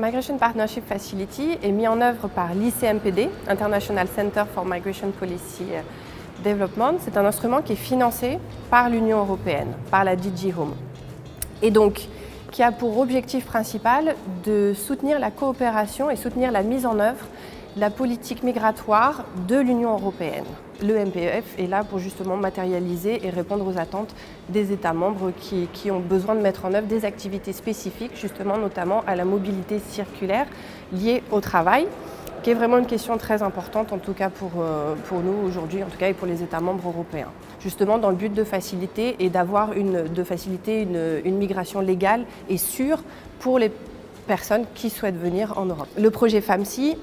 Migration Partnership Facility est mis en œuvre par l'ICMPD, International Center for Migration Policy Development. C'est un instrument qui est financé par l'Union européenne, par la DG Home. Et donc, qui a pour objectif principal de soutenir la coopération et soutenir la mise en œuvre de la politique migratoire de l'Union européenne. Le MPF est là pour justement matérialiser et répondre aux attentes des États membres qui ont besoin de mettre en œuvre des activités spécifiques, justement notamment à la mobilité circulaire liée au travail, qui est vraiment une question très importante, en tout cas pour nous aujourd'hui, en tout cas et pour les États membres européens. Justement dans le but de faciliter et faciliter une migration légale et sûre pour les personnes qui souhaitent venir en Europe. Le projet FAMSI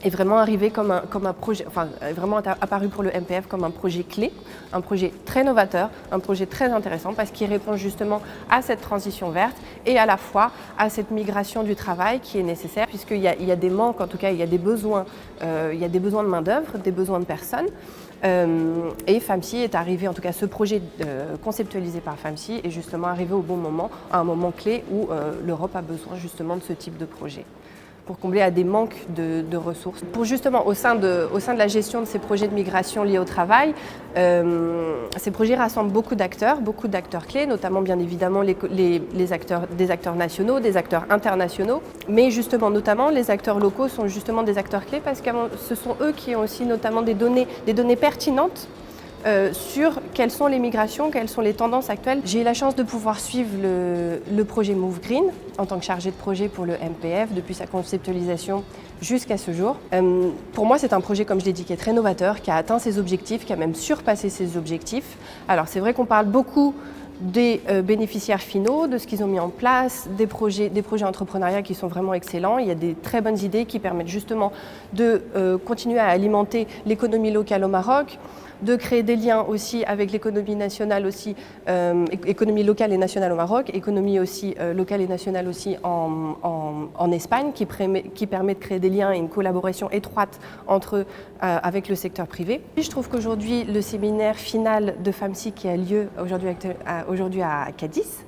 est vraiment arrivé comme un projet, vraiment apparu pour le MPF comme un projet clé, un projet très novateur, un projet très intéressant parce qu'il répond justement à cette transition verte et à la fois à cette migration du travail qui est nécessaire puisqu'il y a des manques, en tout cas il y a des besoins de main-d'œuvre, des besoins de personnes. Et FAMSI est arrivé, en tout cas ce projet conceptualisé par FAMSI est justement arrivé au bon moment, à un moment clé où l'Europe a besoin justement de ce type de projet, pour combler à des manques de ressources. Pour justement, au sein de la gestion de ces projets de migration liés au travail, ces projets rassemblent beaucoup d'acteurs clés, notamment bien évidemment des acteurs nationaux, des acteurs internationaux, mais justement notamment les acteurs locaux sont justement des acteurs clés parce que ce sont eux qui ont aussi notamment des données pertinentes sur quelles sont les migrations, quelles sont les tendances actuelles. J'ai eu la chance de pouvoir suivre le projet Move Green en tant que chargée de projet pour le MPF depuis sa conceptualisation jusqu'à ce jour. Pour moi, c'est un projet, comme je l'ai dit, qui est très novateur, qui a atteint ses objectifs, qui a même surpassé ses objectifs. Alors c'est vrai qu'on parle beaucoup des bénéficiaires finaux, de ce qu'ils ont mis en place, des projets entrepreneuriats qui sont vraiment excellents. Il y a des très bonnes idées qui permettent justement de continuer à alimenter l'économie locale au Maroc, de créer des liens aussi avec l'économie nationale aussi, économie locale et nationale au Maroc, économie aussi locale et nationale aussi en Espagne, qui permet de créer des liens et une collaboration étroite avec le secteur privé. Je trouve qu'aujourd'hui, le séminaire final de FAMSI qui a lieu aujourd'hui à Cadiz,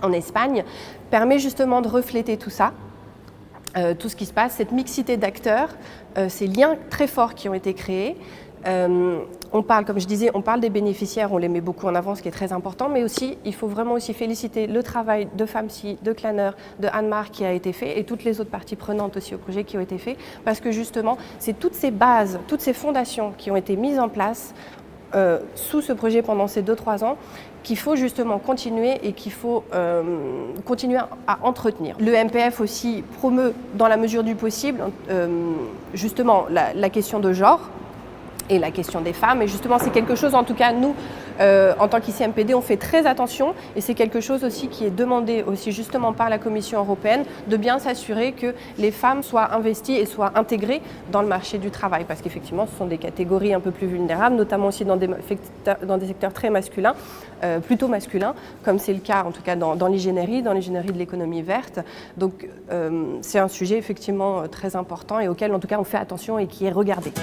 en Espagne, permet justement de refléter tout ça. Tout ce qui se passe, cette mixité d'acteurs, ces liens très forts qui ont été créés. On parle, comme je disais, on parle des bénéficiaires, on les met beaucoup en avant, ce qui est très important, mais aussi, il faut vraiment aussi féliciter le travail de FAMSI, de Clanner, de Anne-Marc qui a été fait et toutes les autres parties prenantes aussi au projet qui ont été faits, parce que justement, c'est toutes ces bases, toutes ces fondations qui ont été mises en place sous ce projet pendant ces 2-3 ans, qu'il faut justement continuer et qu'il faut continuer à entretenir. Le MPF aussi promeut, dans la mesure du possible, justement la question de genre, et la question des femmes. Et justement, c'est quelque chose, en tout cas, nous, en tant qu'ICMPD, on fait très attention et c'est quelque chose aussi qui est demandé aussi justement par la Commission européenne de bien s'assurer que les femmes soient investies et soient intégrées dans le marché du travail parce qu'effectivement, ce sont des catégories un peu plus vulnérables, notamment aussi dans des secteurs très masculins, plutôt masculins, comme c'est le cas en tout cas dans l'ingénierie de l'économie verte. Donc, c'est un sujet effectivement très important et auquel en tout cas on fait attention et qui est regardé.